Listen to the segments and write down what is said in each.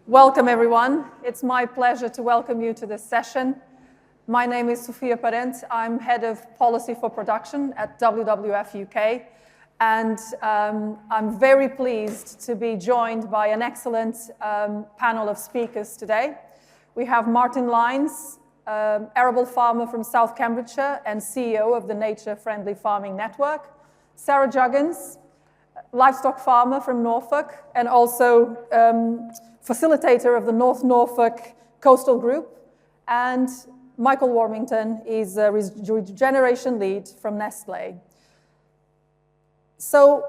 Welcome, everyone. It's my pleasure to welcome you to this session. My name is Sofia Parente. I'm Head of Policy for Production at WWF-UK, and I'm very pleased to be joined by an excellent panel of speakers today. We have Martin Lyons, arable farmer from South Cambridgeshire and CEO of the Nature Friendly Farming Network, Sarah Juggins, livestock farmer from Norfolk, and also facilitator of the North Norfolk Coastal Group, and Michael Warmington is a Regeneration lead from Nestlé. So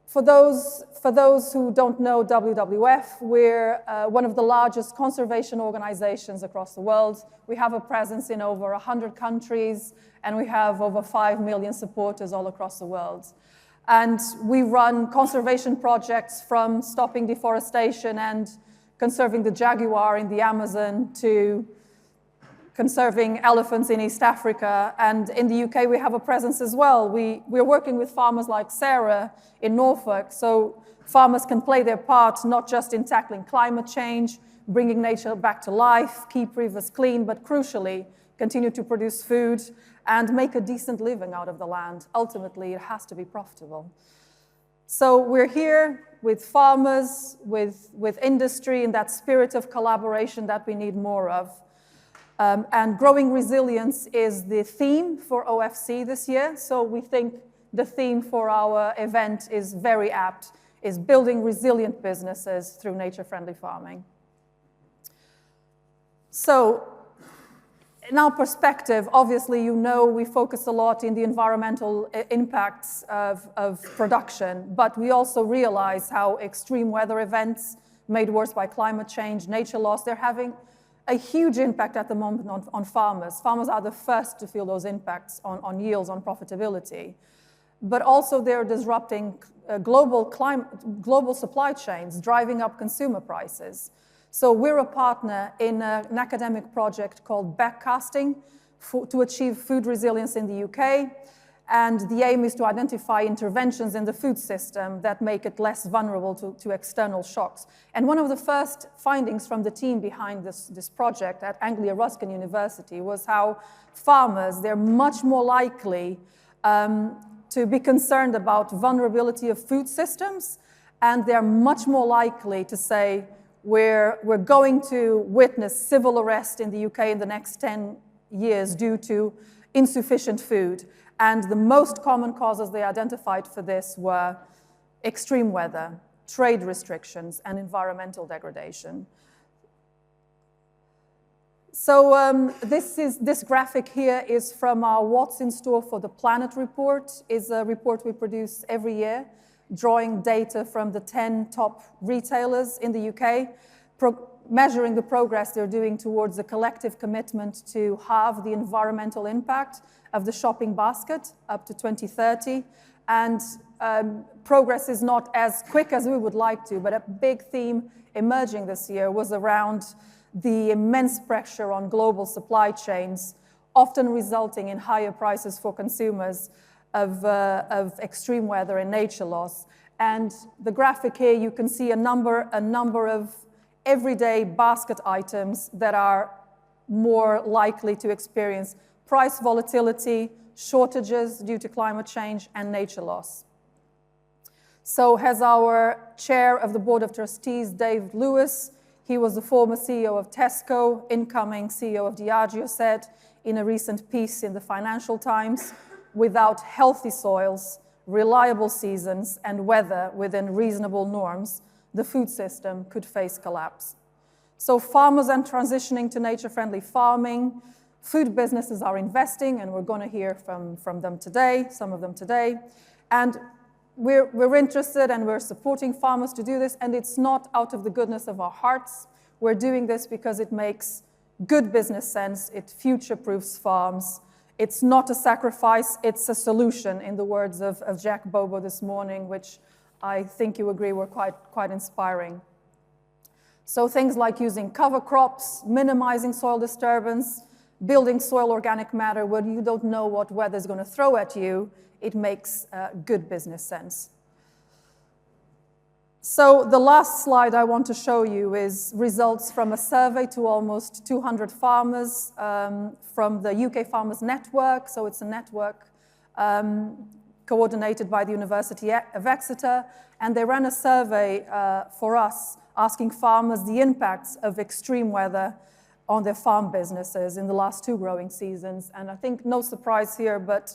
for those who don't know WWF, we're one of the largest conservation organizations across the world. We have a presence in over 100 countries, and we have over 5 million supporters all across the world. And we run conservation projects from stopping deforestation and conserving the jaguar in the Amazon to conserving elephants in East Africa. And in the UK, we have a presence as well. We're working with farmers like Sarah in Norfolk, so farmers can play their part not just in tackling climate change, bringing nature back to life, keep rivers clean, but crucially, continue to produce food and make a decent living out of the land. Ultimately, it has to be profitable. So we're here with farmers, with industry, in that spirit of collaboration that we need more of. And growing resilience is the theme for OFC this year. So we think the theme for our event is very apt, is building resilient businesses through nature-friendly farming. So, in our perspective, obviously, you know, we focus a lot in the environmental impacts of production, but we also realize how extreme weather events made worse by climate change, nature loss, they're having a huge impact at the moment on farmers. Farmers are the first to feel those impacts on yields, on profitability. But also they're disrupting global supply chains, driving up consumer prices. So we're a partner in an academic project called Backcasting to achieve food resilience in the UK. And the aim is to identify interventions in the food system that make it less vulnerable to external shocks. And one of the first findings from the team behind this project at Anglia Ruskin University was how farmers, they're much more likely to be concerned about vulnerability of food systems, and they're much more likely to say, we're going to witness civil arrest in the UK in the next 10 years due to insufficient food. And the most common causes they identified for this were extreme weather, trade restrictions, and environmental degradation. So this graphic here is from our What's in Store for the Planet report. It's a report we produce every year, drawing data from the 10 top retailers in the UK, measuring the progress they're doing towards a collective commitment to halve the environmental impact of the shopping basket up to 2030. And progress is not as quick as we would like to, but a big theme emerging this year was around the immense pressure on global supply chains, often resulting in higher prices for consumers of extreme weather and nature loss. And the graphic here, you can see a number of everyday basket items that are more likely to experience price volatility, shortages due to climate change, and nature loss. So as our chair of the Board of Trustees, Dave Lewis, he was the former CEO of Tesco, incoming CEO of Diageo, said in a recent piece in the Financial Times, without healthy soils, reliable seasons, and weather within reasonable norms, the food system could face collapse. So farmers are transitioning to nature-friendly farming. Food businesses are investing, and we're going to hear from them today, some of them today. And we're interested and we're supporting farmers to do this, and it's not out of the goodness of our hearts. We're doing this because it makes good business sense. It future-proofs farms. It's not a sacrifice, it's a solution, in the words of Jack Bobo this morning, which I think you agree were quite inspiring. So things like using cover crops, minimizing soil disturbance, building soil organic matter when you don't know what weather is going to throw at you, it makes good business sense. So the last slide I want to show you is results from a survey to almost 200 farmers from the UK Farmers Network. So it's a network coordinated by the University of Exeter. And they ran a survey for us asking farmers the impacts of extreme weather on their farm businesses in the last 2 growing seasons. And I think no surprise here, but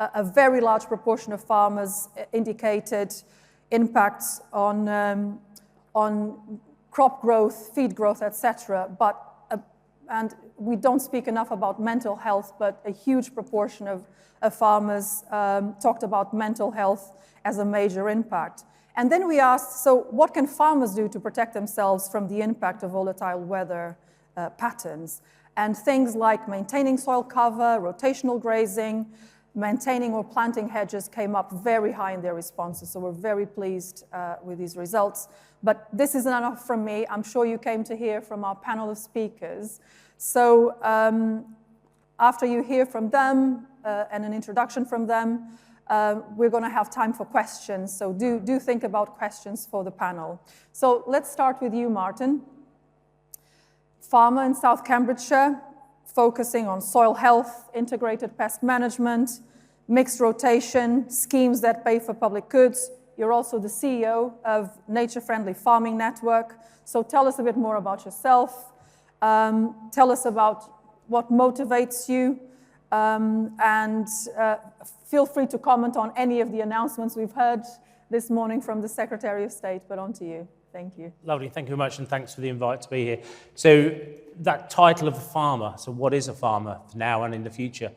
a very large proportion of farmers indicated impacts on crop growth, feed growth, etc. And we don't speak enough about mental health, but a huge proportion of farmers talked about mental health as a major impact. And then we asked, so what can farmers do to protect themselves from the impact of volatile weather patterns? And things like maintaining soil cover, rotational grazing, maintaining or planting hedges came up very high in their responses. So we're very pleased with these results. But this isn't enough from me. I'm sure you came to hear from our panel of speakers. So after you hear from them and an introduction from them, we're going to have time for questions. So do think about questions for the panel. So let's start with you, Martin. Farmer in South Cambridgeshire, focusing on soil health, integrated pest management, mixed rotation, schemes that pay for public goods. You're also the CEO of Nature Friendly Farming Network. So tell us a bit more about yourself. Tell us about what motivates you. And feel free to comment on any of the announcements we've heard this morning from the Secretary of State, but on to you. Thank you. Lovely, thank you very much, and thanks for the invite to be here. So that title of a farmer, so what is a farmer now and in the future?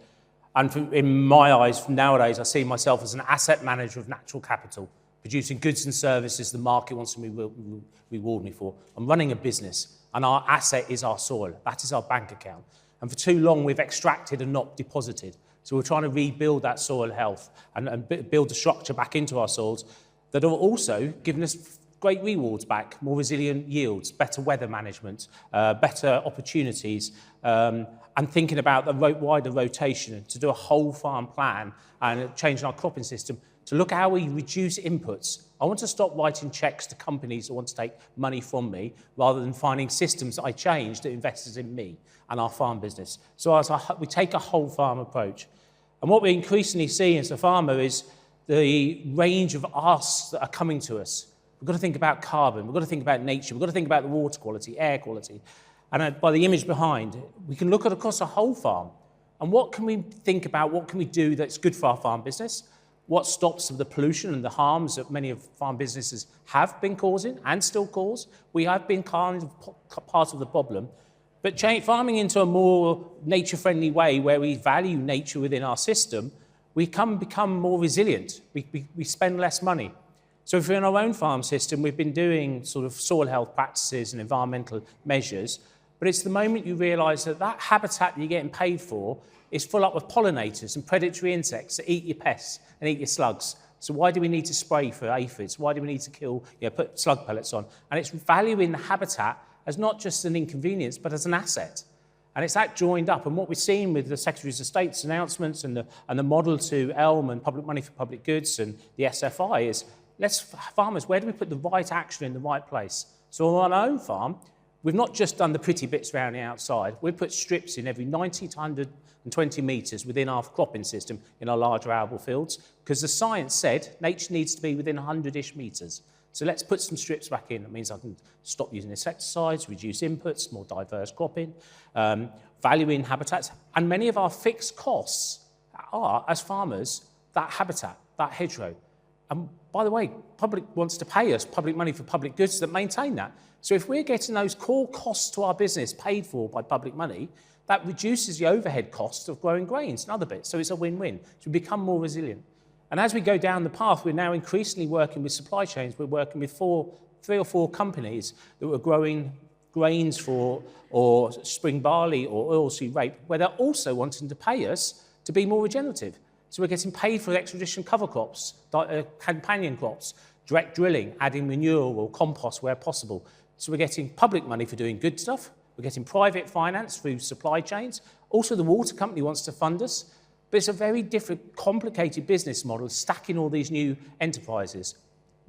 And in my eyes, nowadays, I see myself as an asset manager of natural capital, producing goods and services the market wants to reward me for. I'm running a business, and our asset is our soil. That is our bank account. And for too long, we've extracted and not deposited. So we're trying to rebuild that soil health and build the structure back into our soils that are also giving us great rewards back, more resilient yields, better weather management, better opportunities, and thinking about the wider rotation to do a whole farm plan and changing our cropping system to look at how we reduce inputs. I want to stop writing checks to companies that want to take money from me rather than finding systems that I change that invests in me and our farm business. So we take a whole farm approach. And what we increasingly see as a farmer is the range of asks that are coming to us. We've got to think about carbon, we've got to think about nature, we've got to think about the water quality, air quality. And by the image behind, we can look at across a whole farm. And what can we think about, what can we do that's good for our farm business? What stops the pollution and the harms that many of farm businesses have been causing and still cause? We have been kind of part of the problem. But farming into a more nature-friendly way where we value nature within our system, we become more resilient. We spend less money. So if we're in our own farm system, we've been doing sort of soil health practices and environmental measures, but it's the moment you realise that that habitat that you're getting paid for is full up with pollinators and predatory insects that eat your pests and eat your slugs. So why do we need to spray for aphids? Why do we need to kill, put slug pellets on? And it's valuing the habitat as not just an inconvenience, but as an asset. And it's that joined up. And what we've seen with the Secretaries of State's announcements and the model to ELM and public money for public goods and the SFI is, farmers, where do we put the right action in the right place? So on our own farm, we've not just done the pretty bits around the outside. We've put strips in every 90 to 120 metres within our cropping system in our larger arable fields, because the science said nature needs to be within 100-ish metres. So let's put some strips back in. That means I can stop using insecticides, reduce inputs, more diverse cropping, valuing habitats. And many of our fixed costs are, as farmers, that habitat, that hedgerow. And by the way, public wants to pay us public money for public goods that maintain that. So if we're getting those core costs to our business paid for by public money, that reduces the overhead costs of growing grains and other bits. So it's a win-win. So we become more resilient. And as we go down the path, we're now increasingly working with supply chains. We're working with 3 or 4 companies that were growing grains for, or spring barley or oilseed rape, where they're also wanting to pay us to be more regenerative. So we're getting paid for expedition cover crops, companion crops, direct drilling, adding manure or compost where possible. So we're getting public money for doing good stuff. We're getting private finance through supply chains. Also, the water company wants to fund us. But it's a very different, complicated business model, stacking all these new enterprises.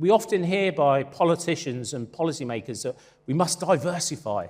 We often hear by politicians and policymakers that we must diversify.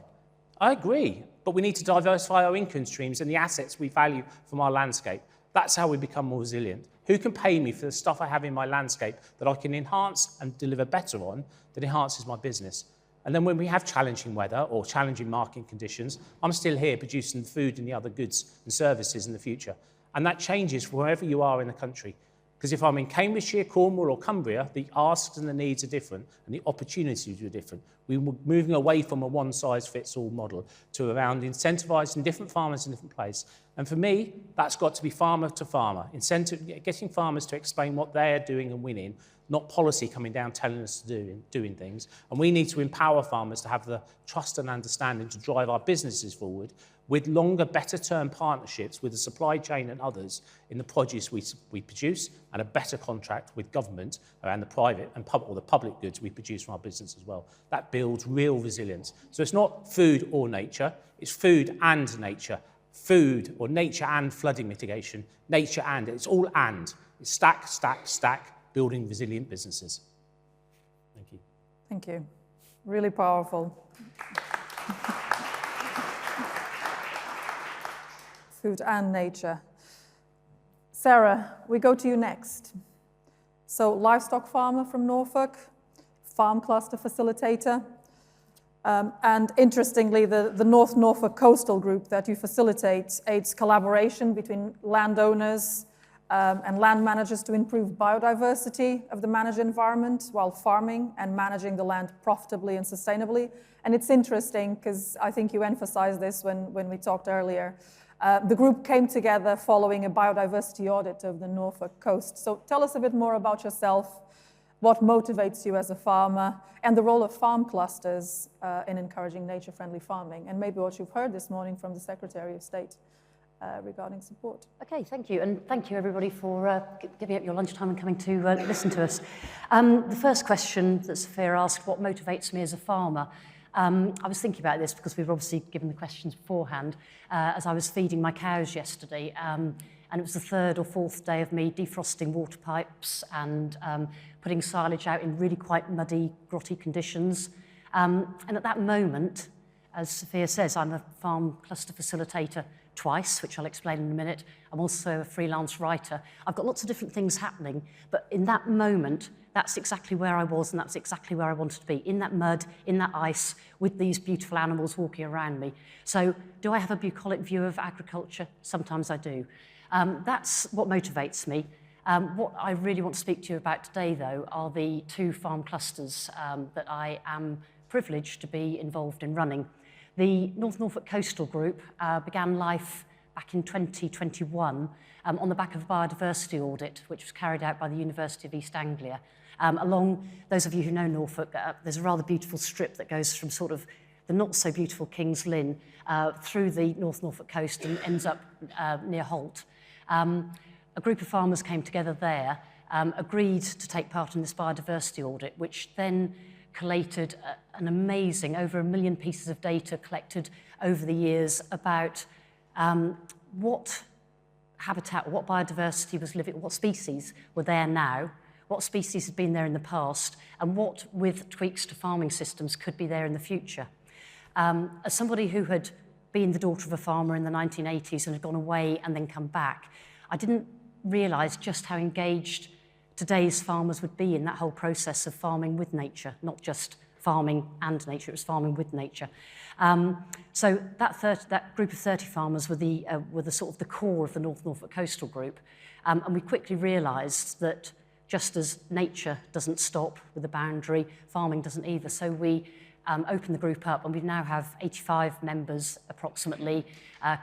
I agree, but we need to diversify our income streams and the assets we value from our landscape. That's how we become more resilient. Who can pay me for the stuff I have in my landscape that I can enhance and deliver better on that enhances my business? And then when we have challenging weather or challenging market conditions, I'm still here producing the food and the other goods and services in the future. And that changes wherever you are in the country. Because if I'm in Cambridgeshire, Cornwall or Cumbria, the asks and the needs are different and the opportunities are different. We're moving away from a one-size-fits-all model to around incentivising different farmers in different places. And for me, that's got to be farmer to farmer, getting farmers to explain what they're doing and winning, not policy coming down telling us to doing things. And we need to empower farmers to have the trust and understanding to drive our businesses forward with longer, better-term partnerships with the supply chain and others in the produce we produce, and a better contract with government around the private and the public goods we produce from our business as well. That builds real resilience. So it's not food or nature, it's food and nature. Food or nature and flooding mitigation, nature and, it's all and. It's stack, stack, stack, building resilient businesses. Thank you. Thank you. Really powerful. Food and nature. Sarah, we go to you next. So, livestock farmer from Norfolk, farm cluster facilitator, and interestingly, the North Norfolk Coastal Group that you facilitate aids collaboration between landowners and land managers to improve biodiversity of the managed environment while farming and managing the land profitably and sustainably. And it's interesting because I think you emphasized this when we talked earlier. The group came together following a biodiversity audit of the Norfolk coast. So tell us a bit more about yourself, what motivates you as a farmer, and the role of farm clusters in encouraging nature-friendly farming, and maybe what you've heard this morning from the Secretary of State regarding support. Okay, thank you, and thank you everybody for giving up your lunchtime and coming to listen to us. The first question that Sophia asked, what motivates me as a farmer? I was thinking about this because we were obviously given the questions beforehand as I was feeding my cows yesterday, and it was the third or fourth day of me defrosting water pipes and putting silage out in really quite muddy, grotty conditions. And at that moment, as Sophia says, I'm a farm cluster facilitator twice, which I'll explain in a minute. I'm also a freelance writer. I've got lots of different things happening, but in that moment, that's exactly where I was, and that's exactly where I wanted to be, in that mud, in that ice, with these beautiful animals walking around me. So do I have a bucolic view of agriculture? Sometimes I do. That's what motivates me. What I really want to speak to you about today, though, are the two farm clusters that I am privileged to be involved in running. The North Norfolk Coastal Group began life back in 2021 on the back of a biodiversity audit, which was carried out by the University of East Anglia. Along, those of you who know Norfolk, there's a rather beautiful strip that goes from sort of the not-so-beautiful King's Lynn through the North Norfolk coast and ends up near Holt. A group of farmers came together there, agreed to take part in this biodiversity audit, which then collated an amazing, over 1 million pieces of data collected over the years about what habitat, what biodiversity was living, what species were there now, what species had been there in the past, and what, with tweaks to farming systems, could be there in the future. As somebody who had been the daughter of a farmer in the 1980s and had gone away and then come back, I didn't realise just how engaged today's farmers would be in that whole process of farming with nature, not just farming and nature, it was farming with nature. So that group of 30 farmers were the sort of the core of the North Norfolk Coastal Group. And we quickly realised that just as nature doesn't stop with a boundary, farming doesn't either. So we opened the group up, and we now have 85 members approximately,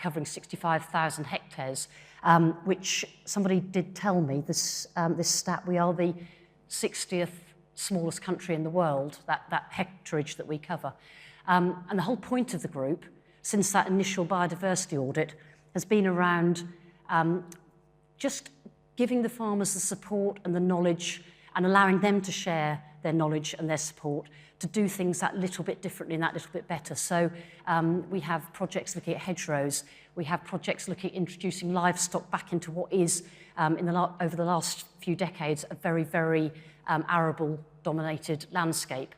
covering 65,000 hectares, which somebody did tell me, this stat, we are the 60th smallest country in the world, that hectareage that we cover. And the whole point of the group, since that initial biodiversity audit, has been around just giving the farmers the support and the knowledge and allowing them to share their knowledge and their support to do things that little bit differently and that little bit better. So we have projects looking at hedgerows. We have projects looking at introducing livestock back into what is, over the last few decades, a very, very arable livestock-dominated landscape.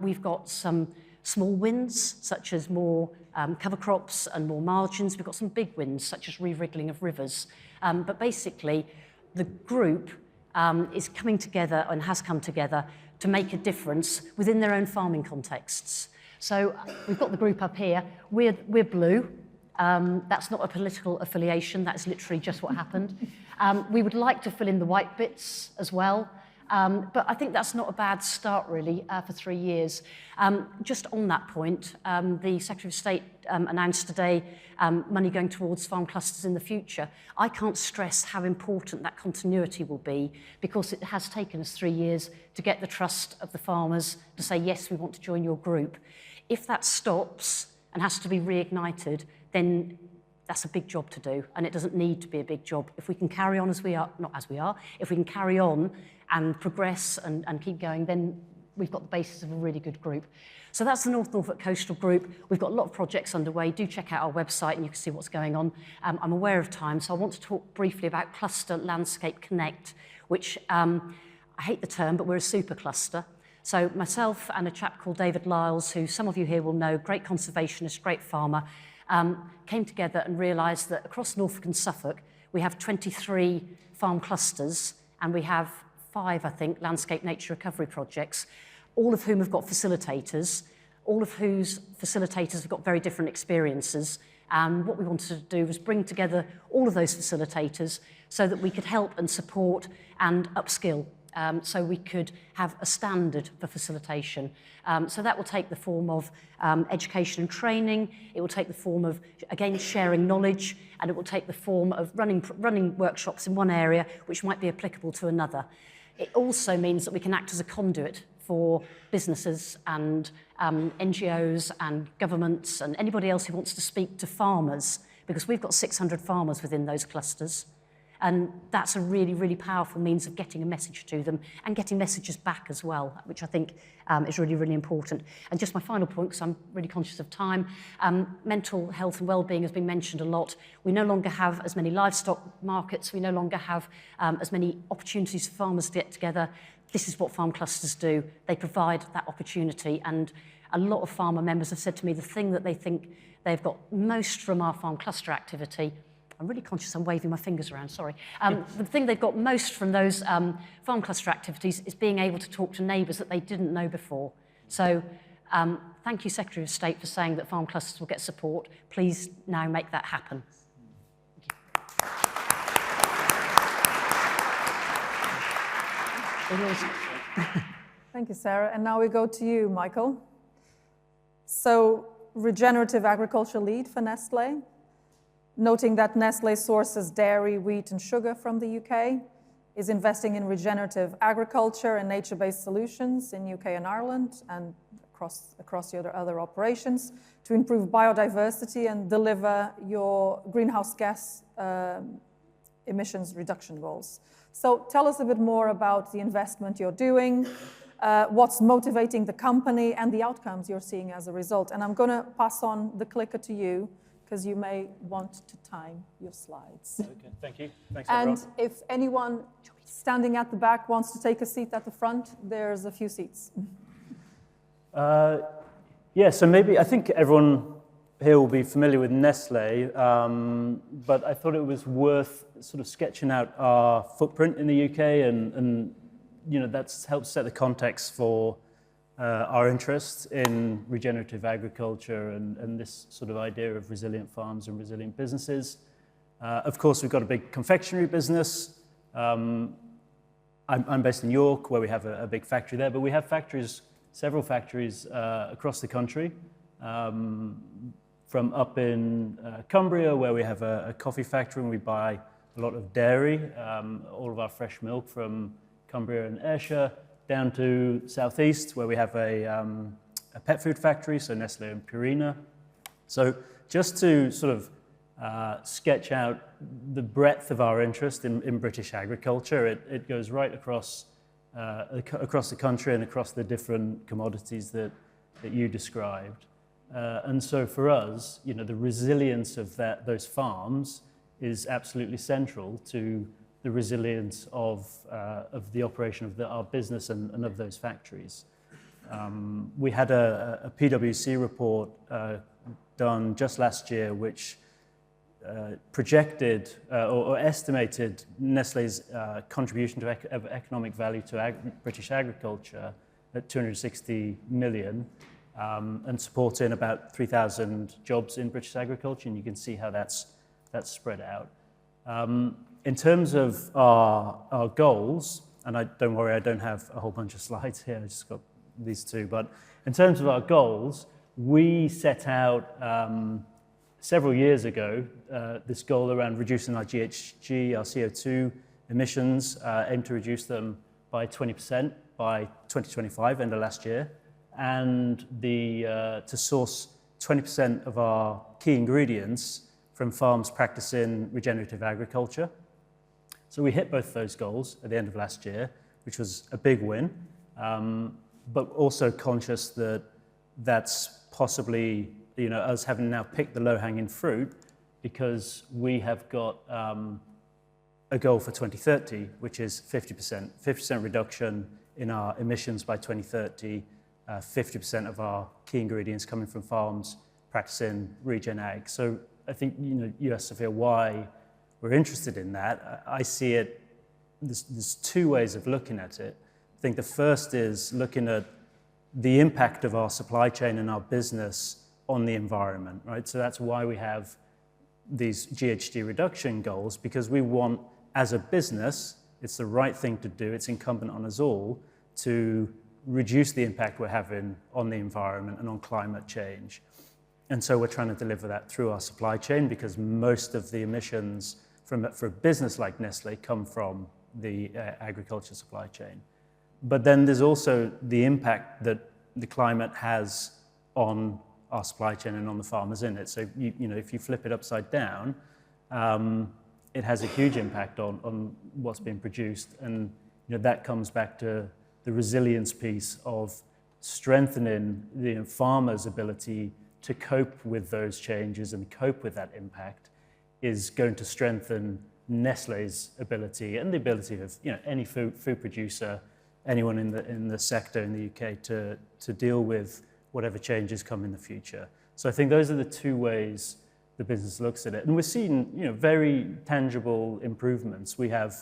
We've got some small wins, such as more cover crops and more margins. We've got some big wins, such as re-wriggling of rivers. But basically, the group is coming together and has come together to make a difference within their own farming contexts. So we've got the group up here. We're blue. That's not a political affiliation. That's literally just what happened. We would like to fill in the white bits as well. But I think that's not a bad start, really, for 3 years. Just on that point, the Secretary of State announced today money going towards farm clusters in the future. I can't stress how important that continuity will be, because it has taken us 3 years to get the trust of the farmers to say, yes, we want to join your group. If that stops and has to be reignited, then that's a big job to do, and it doesn't need to be a big job. If we can carry on as we are, not as we are, if we can carry on and progress and keep going, then we've got the basis of a really good group. So that's the North Norfolk Coastal Group. We've got a lot of projects underway. Do check out our website and you can see what's going on. I'm aware of time, so I want to talk briefly about Cluster Landscape Connect, which I hate the term, but we're a super cluster. So myself and a chap called David Lyles, who some of you here will know, great conservationist, great farmer, came together and realised that across Norfolk and Suffolk, we have 23 farm clusters, and we have 5, I think, landscape nature recovery projects, all of whom have got facilitators, all of whose facilitators have got very different experiences. And what we wanted to do was bring together all of those facilitators so that we could help and support and upskill. So we could have a standard for facilitation. So that will take the form of education and training. It will take the form of, again, sharing knowledge, and it will take the form of running workshops in one area which might be applicable to another. It also means that we can act as a conduit for businesses and NGOs and governments and anybody else who wants to speak to farmers, because we've got 600 farmers within those clusters. And that's a really, really powerful means of getting a message to them and getting messages back as well, which I think is really, really important. And just my final point, because I'm really conscious of time, mental health and well-being has been mentioned a lot. We no longer have as many livestock markets. We no longer have as many opportunities for farmers to get together. This is what farm clusters do. They provide that opportunity. And a lot of farmer members have said to me the thing that they think they've got most from our farm cluster activity, I'm really conscious I'm waving my fingers around, sorry. The thing they've got most from those farm cluster activities is being able to talk to neighbours that they didn't know before. So thank you, Secretary of State, for saying that farm clusters will get support. Please now make that happen. Thank you, Sarah. And now we go to you, Michael. So, regenerative agriculture lead for Nestlé. Noting that Nestlé sources dairy, wheat, and sugar from the UK, is investing in regenerative agriculture and nature-based solutions in UK and Ireland and across the other operations to improve biodiversity and deliver your greenhouse gas emissions reduction goals. So tell us a bit more about the investment you're doing, what's motivating the company, and the outcomes you're seeing as a result. And I'm going to pass on the clicker to you, because you may want to time your slides. Okay, thank you. Thanks, and everyone. if anyone standing at the back wants to take a seat at the front, there's a few seats. Yeah, so maybe, I think everyone here will be familiar with Nestlé, but I thought it was worth sort of sketching out our footprint in the UK, and you know, that's helped set the context for our interest in regenerative agriculture and this sort of idea of resilient farms and resilient businesses. Of course, we've got a big confectionery business. I'm based in York, where we have a big factory there, but we have factories, several factories across the country, from up in Cumbria, where we have a coffee factory and we buy a lot of dairy, all of our fresh milk from Cumbria and Ayrshire, down to southeast, where we have a pet food factory, so Nestlé and Purina. So just to sort of sketch out the breadth of our interest in British agriculture, it goes right across the country and across the different commodities that you described. And so for us, you know, the resilience of those farms is absolutely central to the resilience of the operation of our business and of those factories. We had a PwC report done just last year, which projected or estimated Nestlé's contribution to economic value to British agriculture at 260 million and supporting about 3,000 jobs in British agriculture, and you can see how that's spread out. In terms of our goals, and don't worry, I don't have a whole bunch of slides here, I just got these two, but in terms of our goals, we set out several years ago this goal around reducing our GHG, our CO2 emissions, aim to reduce them by 20% by 2025, end of last year, and to source 20% of our key ingredients from farms practicing regenerative agriculture. So we hit both those goals at the end of last year, which was a big win, but also conscious that that's possibly, us having now picked the low-hanging fruit, because we have got a goal for 2030, which is 50% reduction in our emissions by 2030, 50% of our key ingredients coming from farms practicing regen ag. So I think, you asked, Sofia, why we're interested in that. I see it, there's two ways of looking at it. I think the first is looking at the impact of our supply chain and our business on the environment, right? So that's why we have these GHG reduction goals, because we want, as a business, it's the right thing to do, it's incumbent on us all to reduce the impact we're having on the environment and on climate change. And so we're trying to deliver that through our supply chain, because most of the emissions for a business like Nestlé come from the agriculture supply chain. But then there's also the impact that the climate has on our supply chain and on the farmers in it. So if you flip it upside down, it has a huge impact on what's being produced, and that comes back to the resilience piece of strengthening the farmers' ability to cope with those changes and cope with that impact is going to strengthen Nestlé's ability and the ability of any food producer, anyone in the sector in the UK to deal with whatever changes come in the future. So I think those are the two ways the business looks at it, and we're seeing very tangible improvements. We have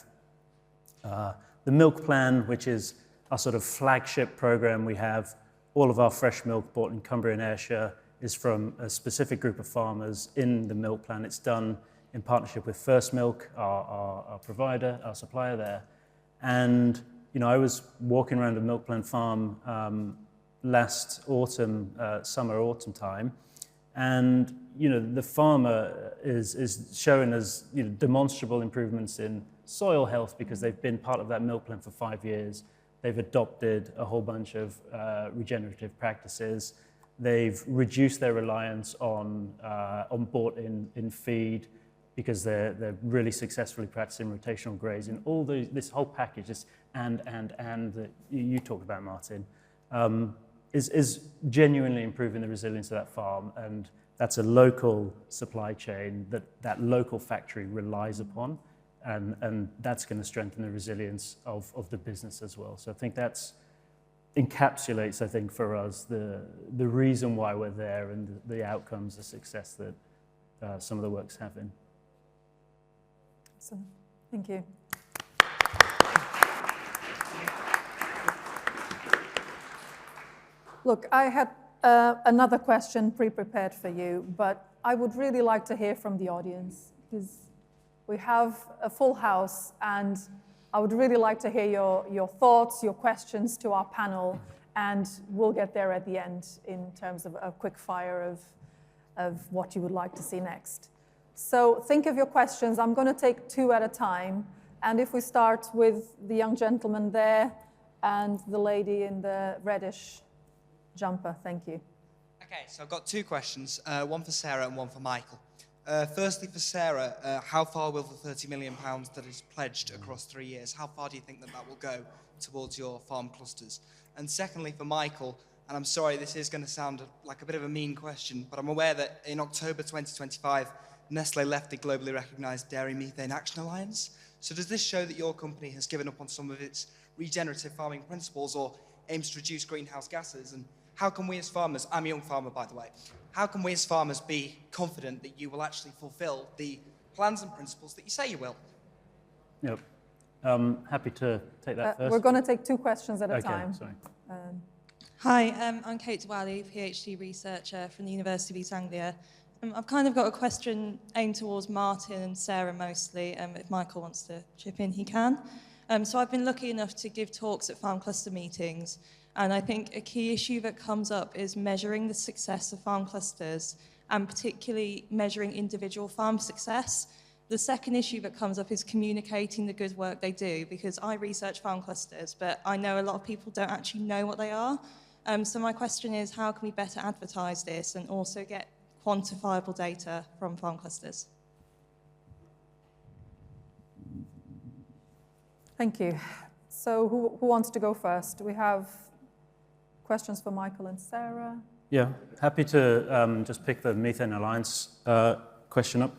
the milk plan, which is our sort of flagship program. We have all of our fresh milk bought in Cumbria and Ayrshire is from a specific group of farmers in the milk plan. It's done in partnership with First Milk, our provider, our supplier there. And I was walking around a milk plan farm last autumn, summer-autumn time, and the farmer is showing us demonstrable improvements in soil health because they've been part of that milk plan for 5 years. They've adopted a whole bunch of regenerative practices. They've reduced their reliance on bought-in feed because they're really successfully practicing rotational grazing. All this whole package, this and that you talked about, Martin, is genuinely improving the resilience of that farm, and that's a local supply chain that local factory relies upon, and that's going to strengthen the resilience of the business as well. So I think that's encapsulates, I think, for us the reason why we're there and the outcomes, the success that some of the work's having. Awesome. Thank you. Look, I had another question pre-prepared for you, but I would really like to hear from the audience, because we have a full house, and I would really like to hear your thoughts, your questions to our panel, and we'll get there at the end in terms of a quick fire of what you would like to see next. So think of your questions. I'm going to take two at a time, and if we start with the young gentleman there and the lady in the reddish jumper. Thank you. Okay, so I've got two questions, one for Sarah and one for Michael. Firstly, for Sarah, how far will the £30 million that is pledged across 3 years, how far do you think that will go towards your farm clusters? And secondly, for Michael, and I'm sorry, this is going to sound like a bit of a mean question, but I'm aware that in October 2025, Nestlé left the globally recognised Dairy Methane Action Alliance. So does this show that your company has given up on some of its regenerative farming principles or aims to reduce greenhouse gases? And how can we as farmers, I'm a young farmer by the way, how can we as farmers be confident that you will actually fulfill the plans and principles that you say you will? Yep. Happy to take that first. We're going to take 2 questions at a Okay, time. sorry. Hi, I'm Kate Dwally, PhD researcher from the University of East Anglia. I've kind of got a question aimed towards Martin and Sarah mostly. If Michael wants to chip in, he can. So I've been lucky enough to give talks at farm cluster meetings, and I think a key issue that comes up is measuring the success of farm clusters, and particularly measuring individual farm success. The second issue that comes up is communicating the good work they do, because I research farm clusters, but I know a lot of people don't actually know what they are. So my question is, how can we better advertise this and also get quantifiable data from farm clusters? Thank you. So who wants to go first? We have questions for Michael and Sarah. Yeah, happy to just pick the Methane Alliance question up.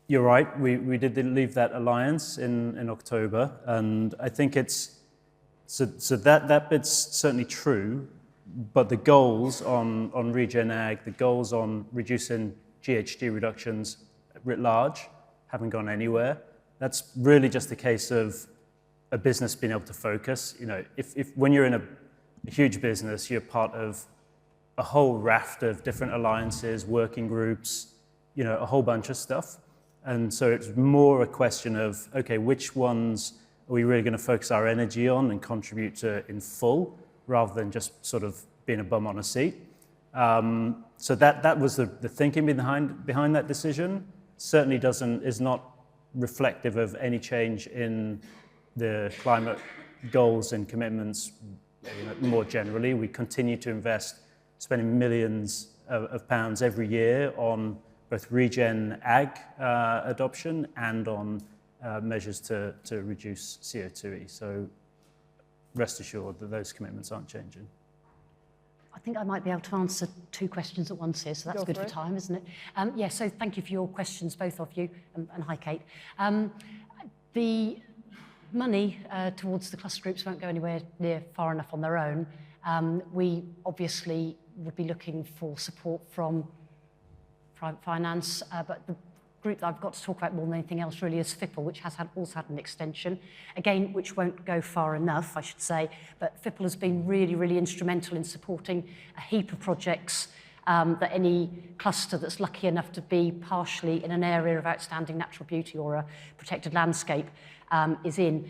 You're right, we did leave that alliance in October, and I think it's, so that bit's certainly true, but the goals on Regen Ag, the goals on reducing GHG reductions writ large haven't gone anywhere. That's really just a case of a business being able to focus. You know, if when you're in a huge business, you're part of a whole raft of different alliances, working groups, you know, a whole bunch of stuff. And so it's more a question of, okay, which ones are we really going to focus our energy on and contribute to in full, rather than just sort of being a bum on a seat. So that was the thinking behind that decision. Certainly is not reflective of any change in the climate goals and commitments. You know, more generally, we continue to invest, spending millions of pounds every year on both Regen Ag adoption and on measures to reduce CO2e. So rest assured that those commitments aren't changing. I think I might be able to answer 2 questions at once here, so that's good for time, isn't it? Yeah, so thank you for your questions, both of you, and hi, Kate. The money towards the cluster groups won't go anywhere near far enough on their own. We obviously would be looking for support from private finance, but the group that I've got to talk about more than anything else really is FIPL, which has also had an extension, again, which won't go far enough, I should say, but FIPL has been really, really instrumental in supporting a heap of projects that any cluster that's lucky enough to be partially in an area of outstanding natural beauty or a protected landscape is in.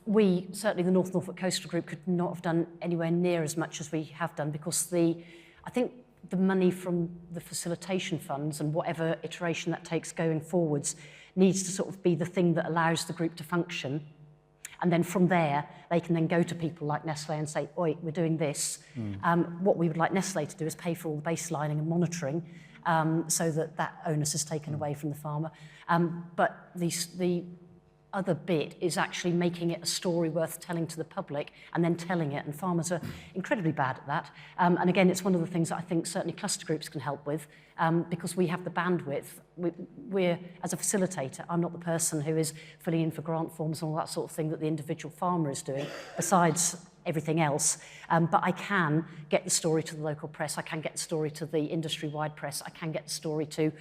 We, certainly the North Norfolk Coastal Group, could not have done anywhere near as much as we have done, because I think the money from the facilitation funds and whatever iteration that takes going forwards needs to sort of be the thing that allows the group to function. And then from there, they can then go to people like Nestlé and say, oi, we're doing this. What we would like Nestlé to do is pay for all the baselining and monitoring so that onus is taken away from the farmer. But the other bit is actually making it a story worth telling to the public and then telling it, and farmers are incredibly bad at that. And again, it's one of the things that I think certainly cluster groups can help with, because we have the bandwidth. We're, as a facilitator, I'm not the person who is filling in for grant forms and all that sort of thing that the individual farmer is doing, besides everything else. But I can get the story to the local press, I can get the story to the industry-wide press, I can get the story to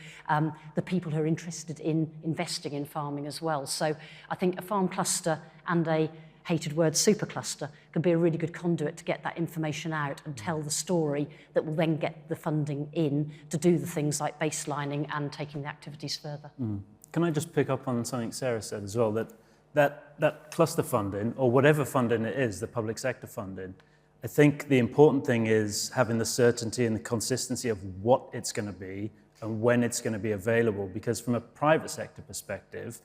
the people who are interested in investing in farming as well. So I think a farm cluster and a hated word super cluster can be a really good conduit to get that information out and tell the story that will then get the funding in to do the things like baselining and taking the activities further. Can I just pick up on something Sarah said as well, that cluster funding, or whatever funding it is, the public sector funding, I think the important thing is having the certainty and the consistency of what it's going to be and when it's going to be available, because from a private sector perspective,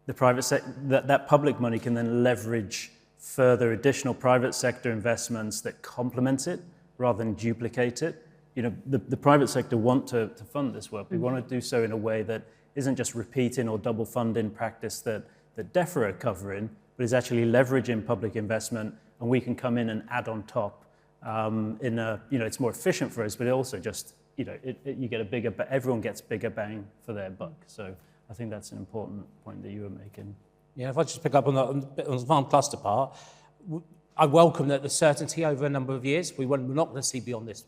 the private that public money can then leverage further additional private sector investments that complement it rather than duplicate it. You know, the private sector want to fund this work. We want to do so in a way that isn't just repeating or double funding practice that DEFRA are covering, but is actually leveraging public investment, and we can come in and add on top it's more efficient for us, but it also just, you get a bigger, everyone gets bigger bang for their buck. So I think that's an important point that you were making. Yeah, if I just pick up on the farm cluster part, I welcome that the certainty over a number of years. We're not going to see beyond this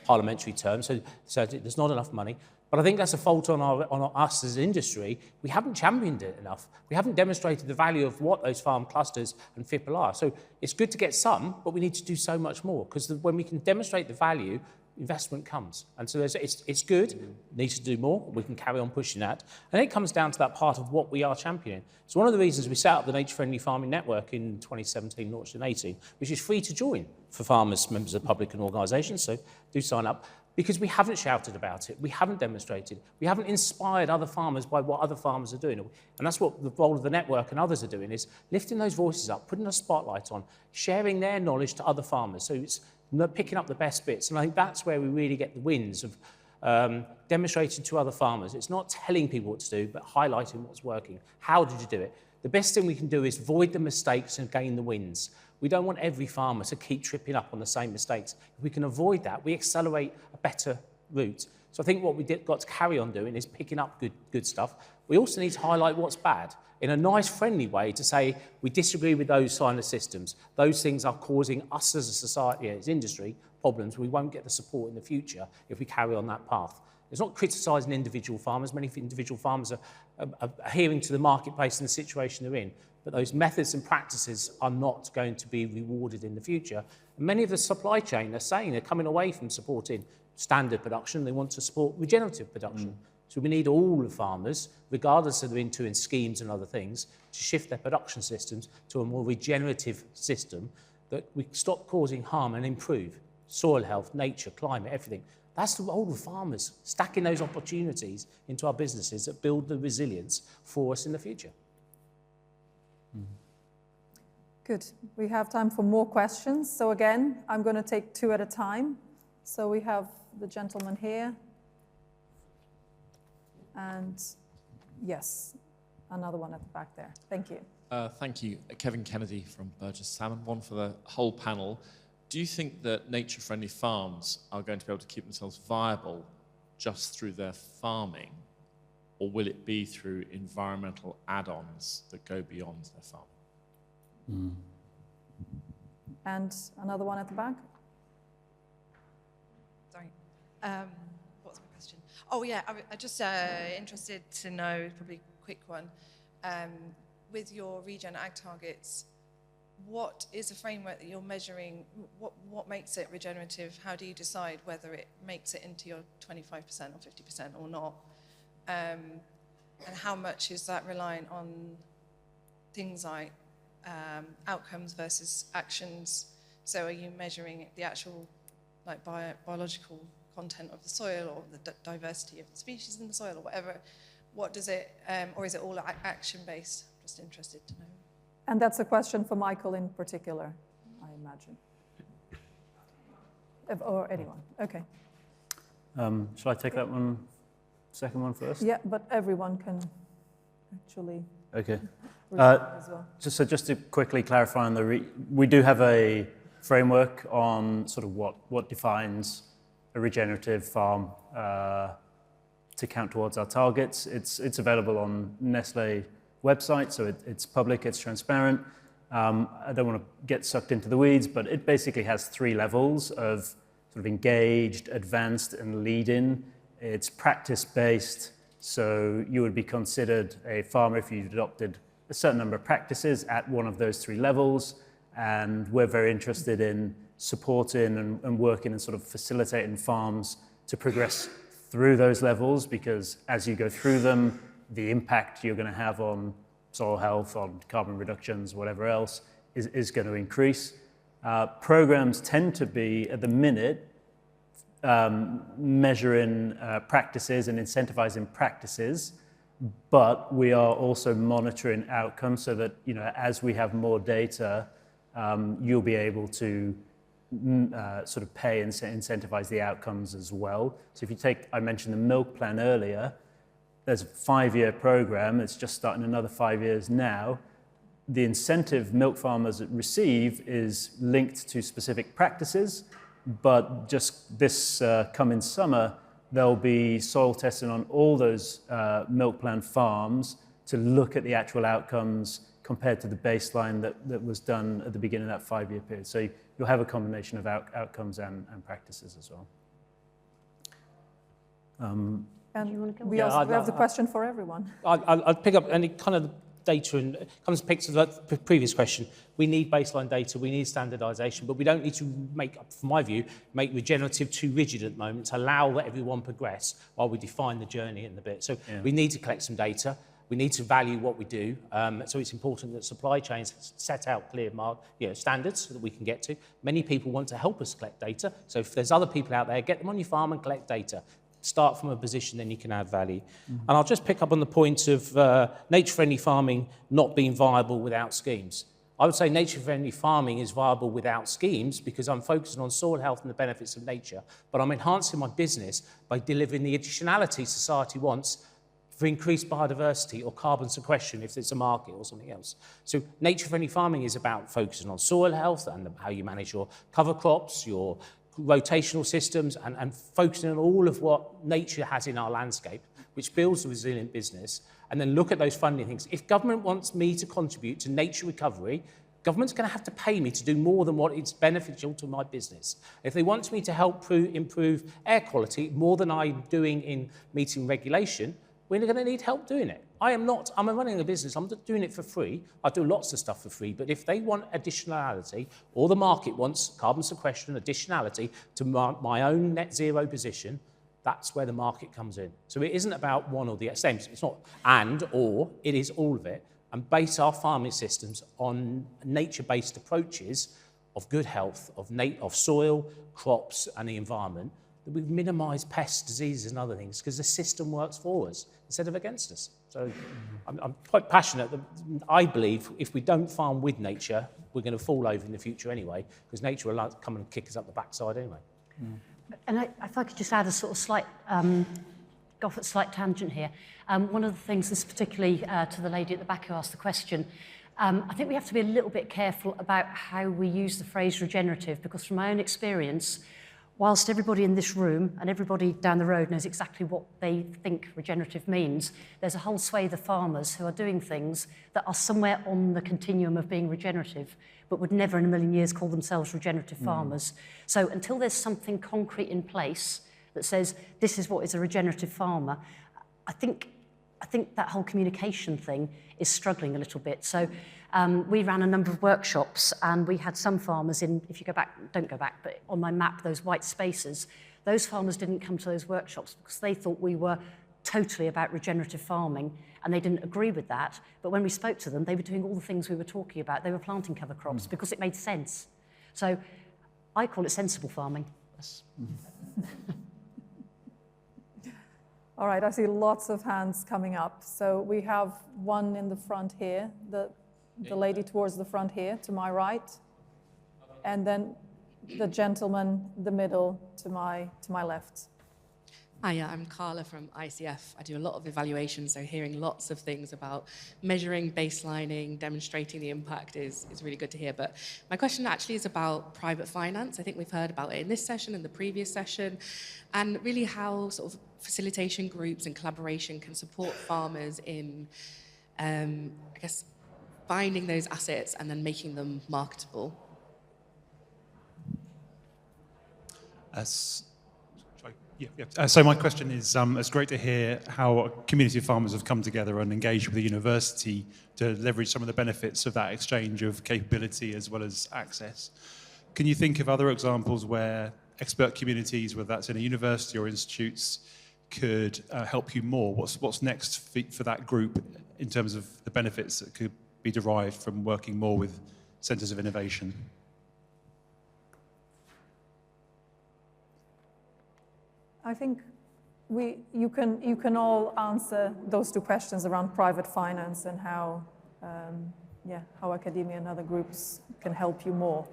parliamentary term, so there's not enough money. But I think that's a fault on us as an industry. We haven't championed it enough. We haven't demonstrated the value of what those farm clusters and FIPL are. So it's good to get some, but we need to do so much more, because when we can demonstrate the value, investment comes. And so it's good, need to do more, we can carry on pushing that. And it comes down to that part of what we are championing. So one of the reasons we set up the Nature Friendly Farming Network in 2017, launched in 18, which is free to join for farmers, members of the public and organisations, so do sign up, because we haven't shouted about it, we haven't demonstrated, we haven't inspired other farmers by what other farmers are doing. And that's what the role of the network and others are doing, is lifting those voices up, putting a spotlight on, sharing their knowledge to other farmers. So it's picking up the best bits. And I think that's where we really get the wins of demonstrating to other farmers. It's not telling people what to do, but highlighting what's working. How did you do it? The best thing we can do is avoid the mistakes and gain the wins. We don't want every farmer to keep tripping up on the same mistakes. If we can avoid that, we accelerate a better route. So I think what got to carry on doing is picking up good stuff. We also need to highlight what's bad in a nice, friendly way, to say we disagree with those kind of systems. Those things are causing us as a society, as industry, problems. We won't get the support in the future if we carry on that path. It's not criticising individual farmers. Many individual farmers are adhering to the marketplace and the situation they're in. But those methods and practices are not going to be rewarded in the future. And many of the supply chain are saying they're coming away from supporting standard production. They want to support regenerative production. So we need all the farmers, regardless of they're into schemes and other things, to shift their production systems to a more regenerative system, that we stop causing harm and improve soil health, nature, climate, everything. That's the role of farmers, stacking those opportunities into our businesses that build the resilience for us in the future. Good. We have time for more questions. So again, I'm going to take two at a time. So we have the gentleman here. And yes, another one at the back there. Thank you. Thank you. Kevin Kennedy from Burgess Salmon. One for the whole panel. Do you think that nature-friendly farms are going to be able to keep themselves viable just through their farming, or will it be through environmental add-ons that go beyond their farming? And another one at the back. Sorry. What was my question? Oh, yeah, I'm just interested to know, probably a quick one, with your Regen Ag targets, what is the framework that you're measuring? What makes it regenerative? How do you decide whether it makes it into your 25% or 50% or not? And how much is that reliant on things like outcomes versus actions? So are you measuring the actual like biological content of the soil, or the diversity of the species in the soil, or whatever? What does it, or is it all action-based? Just interested to know. And that's a question for Michael in particular, I imagine. Or anyone. Okay. Shall I take that one, second one first? Yeah, but everyone can actually. Okay. As well. Just to quickly clarify on we do have a framework on sort of what defines a regenerative farm to count towards our targets. It's available on Nestlé website, so it's public, it's transparent. I don't want to get sucked into the weeds, but it basically has 3 levels of sort of engaged, advanced, and lead-in. It's practice-based, so you would be considered a farmer if you adopted a certain number of practices at one of those 3 levels, and we're very interested in supporting and working and sort of facilitating farms to progress through those levels, because as you go through them, the impact you're going to have on soil health, on carbon reductions, whatever else, is going to increase. Programs tend to be, at the minute, measuring practices and incentivizing practices, but we are also monitoring outcomes so that, you know, as we have more data, you'll be able to sort of pay and incentivize the outcomes as well. So if you take, I mentioned the milk plan earlier, there's a 5-year program, it's just starting another 5 years now. The incentive milk farmers receive is linked to specific practices, but just this coming summer, there'll be soil testing on all those milk plan farms to look at the actual outcomes compared to the baseline that was done at the beginning of that 5-year period. So you'll have a combination of outcomes and practices as well. And we have the question for everyone. I'll pick up any kind of data and kind of picks of the previous question. We need baseline data, we need standardisation, but we don't need to make, from my view, make regenerative too rigid at the moment to allow everyone progress while we define the journey in the bit. So we need to collect some data. We need to value what we do. So it's important that supply chains set out clear standards that we can get to. Many people want to help us collect data. So if there's other people out there, get them on your farm and collect data. Start from a position, then you can add value. And I'll just pick up on the point of nature-friendly farming not being viable without schemes. I would say nature-friendly farming is viable without schemes because I'm focusing on soil health and the benefits of nature, but I'm enhancing my business by delivering the additionality society wants for increased biodiversity or carbon sequestration if it's a market or something else. So nature-friendly farming is about focusing on soil health and how you manage your cover crops, your rotational systems, and focusing on all of what nature has in our landscape, which builds a resilient business, and then look at those funding things. If government wants me to contribute to nature recovery, government's going to have to pay me to do more than what is beneficial to my business. If they want me to help improve air quality more than I'm doing in meeting regulation, we're going to need help doing it. I'm running a business, I'm doing it for free. I do lots of stuff for free, but if they want additionality, or the market wants carbon sequestration additionality to my own net zero position, that's where the market comes in. So it isn't about one or the same. It's not and, or, it is all of it, and base our farming systems on nature-based approaches of good health, of soil, crops, and the environment, that we minimise pests, diseases, and other things, because the system works for us instead of against us. So I'm quite passionate that I believe if we don't farm with nature, we're going to fall over in the future anyway, because nature will come and kick us up the backside anyway. And if I could just add a sort of slight, go off at a slight tangent here. One of the things, this particularly to the lady at the back who asked the question, I think we have to be a little bit careful about how we use the phrase regenerative, because from my own experience, whilst everybody in this room and everybody down the road knows exactly what they think regenerative means, there's a whole swathe of farmers who are doing things that are somewhere on the continuum of being regenerative, but would never in a million years call themselves regenerative farmers. So until there's something concrete in place that says this is what is a regenerative farmer, I think that whole communication thing is struggling a little bit. So we ran a number of workshops, and we had some farmers in, if you go back, don't go back, but on my map, those white spaces, those farmers didn't come to those workshops because they thought we were totally about regenerative farming, and they didn't agree with that. But when we spoke to them, they were doing all the things we were talking about. They were planting cover crops because it made sense. So I call it sensible farming. Yes. All right, I see lots of hands coming up. So we have one in the front here, the lady towards the front here, to my right, and then the gentleman in the middle to my left. Hi, I'm Carla from ICF. I do a lot of evaluations, so hearing lots of things about measuring, baselining, demonstrating the impact is really good to hear. But my question actually is about private finance. I think we've heard about it in this session and the previous session, and really how sort of facilitation groups and collaboration can support farmers in, I guess, finding those assets and then making them marketable. So my question is, it's great to hear how a community of farmers have come together and engaged with the university to leverage some of the benefits of that exchange of capability as well as access. Can you think of other examples where expert communities, whether that's in a university or institutes, could help you more? What's next for that group in terms of the benefits that could be derived from working more with centres of innovation? I think you can all answer those two questions around private finance and how academia and other groups can help you more.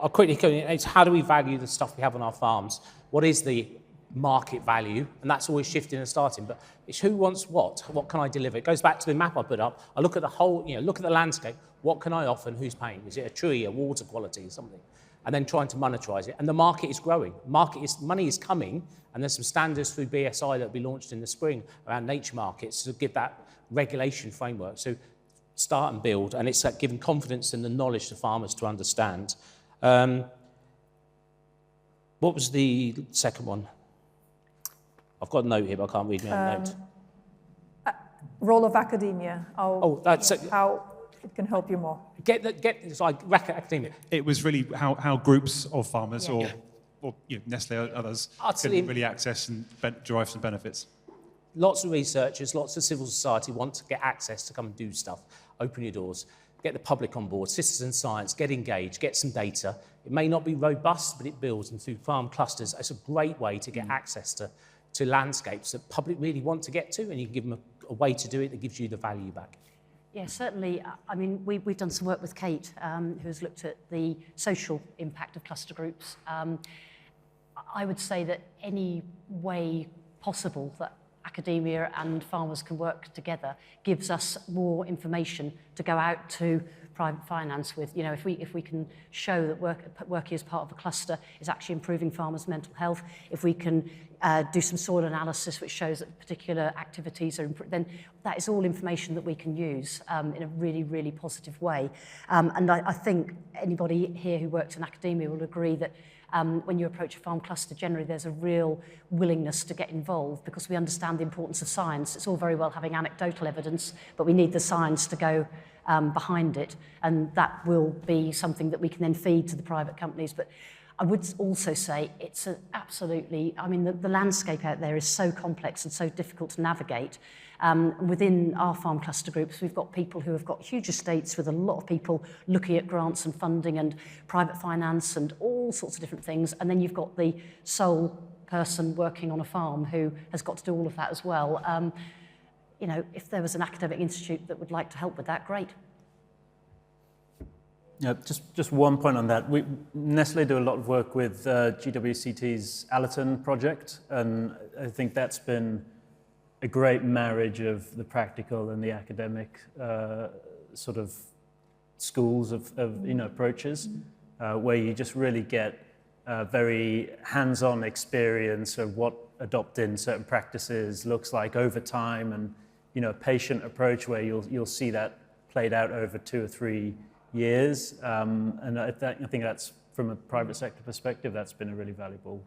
I'll quickly go. It's how do we value the stuff we have on our farms? What is the market value? And that's always shifting and starting. But it's who wants what? What can I deliver? It goes back to the map I put up. I look at the whole, look at the landscape. What can I offer and who's paying? Is it a tree, a water quality, or something? and then trying to monetize it. And the market is growing. Money is coming, and there's some standards through BSI that will be launched in the spring around nature markets to give that regulation framework. So start and build, and it's giving confidence and the knowledge to farmers to understand. What was the second one? I've got a note here, but I can't read my own note. Role of academia. That's how it can help you more. It's like academia. It was really how groups of farmers or Nestlé or others can really access and derive some benefits. Lots of researchers, lots of civil society want to get access to come and do stuff. Open your doors, get the public on board, citizen science, get engaged, get some data. It may not be robust, but it builds, and through farm clusters, it's a great way to get access to landscapes that public really want to get to, and you can give them a way to do it that gives you the value back. Yeah, certainly. I mean, we've done some work with Kate, who's looked at the social impact of cluster groups. I would say that any way possible that academia and farmers can work together gives us more information to go out to private finance with. You know, if we can show that working as part of a cluster is actually improving farmers' mental health, if we can do some soil analysis which shows that particular activities are then that is all information that we can use in a really, really positive way. And I think anybody here who worked in academia will agree that when you approach a farm cluster, generally there's a real willingness to get involved because we understand the importance of science. It's all very well having anecdotal evidence, but we need the science to go behind it, and that will be something that we can then feed to the private companies. But I would also say it's absolutely, I mean, the landscape out there is so complex and so difficult to navigate. Within our farm cluster groups, we've got people who have got huge estates with a lot of people looking at grants and funding and private finance and all sorts of different things. And then you've got the sole person working on a farm who has got to do all of that as well. You know, if there was an academic institute that would like to help with that, great. Yeah, just one point on that. Nestlé do a lot of work with GWCT's Allerton project, and I think that's been a great marriage of the practical and the academic sort of schools of approaches, where you just really get very hands-on experience of what adopting certain practices looks like over time, and a patient approach where you'll see that played out over 2 or 3 years. And I think that's, from a private sector perspective, that's been a really valuable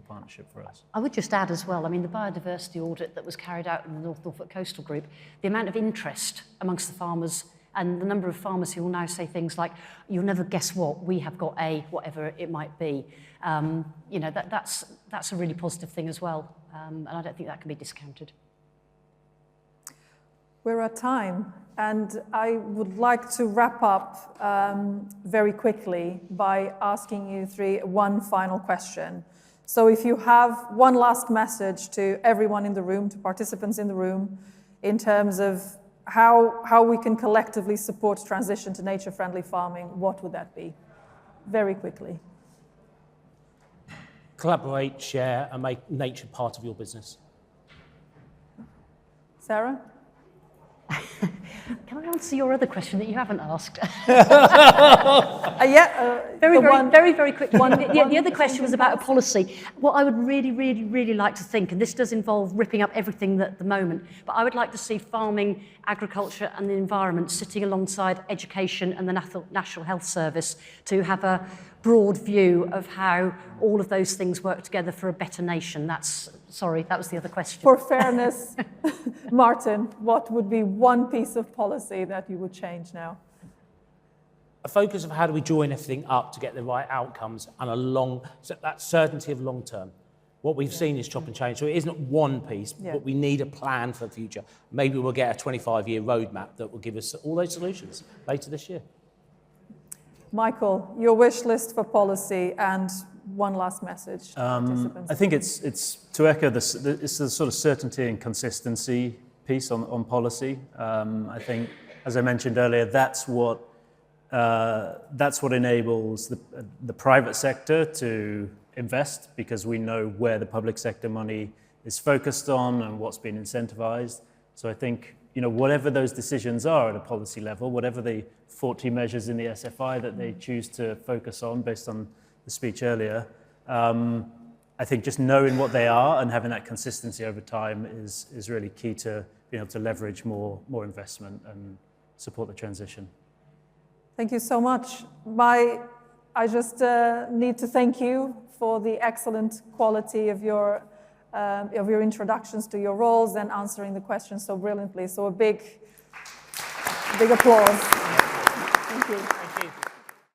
partnership for us. I would just add as well, I mean, the biodiversity audit that was carried out in the Norfolk Coastal Group, the amount of interest amongst the farmers and the number of farmers who will now say things like, you'll never guess what, we have got a, whatever it might be. That's a really positive thing as well. And I don't think that can be discounted. We're at time, and I would like to wrap up very quickly by asking you one final question. So if you have one last message to everyone in the room, to participants in the room, in terms of how we can collectively support transition to nature-friendly farming, what would that be? Very quickly. Collaborate, share, and make nature part of your business. Sarah? Can I answer your other question that you haven't asked? Very quick one. The other question was about a policy. What I would really like to think, and this does involve ripping up everything at the moment, but I would like to see farming, agriculture and the environment sitting alongside education and the National Health Service to have a broad view of how all of those things work together for a better nation. Sorry, that was the other question. For fairness, Martin, what would be one piece of policy that you would change now? A focus of how do we join everything up to get the right outcomes and that certainty of long term. What we've seen is chop and change. So it isn't one piece, but we need a plan for the future. Maybe we'll get a 25-year roadmap that will give us all those solutions later this year. Michael, your wish list for policy and one last message to participants. I think it's to echo this. It's the sort of certainty and consistency piece on policy. I think, as I mentioned earlier, that's what enables the private sector to invest, because we know where the public sector money is focused on and what's been incentivized. So I think whatever those decisions are at a policy level, whatever the 40 measures in the SFI that they choose to focus on based on the speech earlier, I think just knowing what they are and having that consistency over time is really key to being able to leverage more investment and support the transition. Thank you so much. I just need to thank you for the excellent quality of your introductions to your roles and answering the questions so brilliantly. So a big applause. Thank you. Thank you.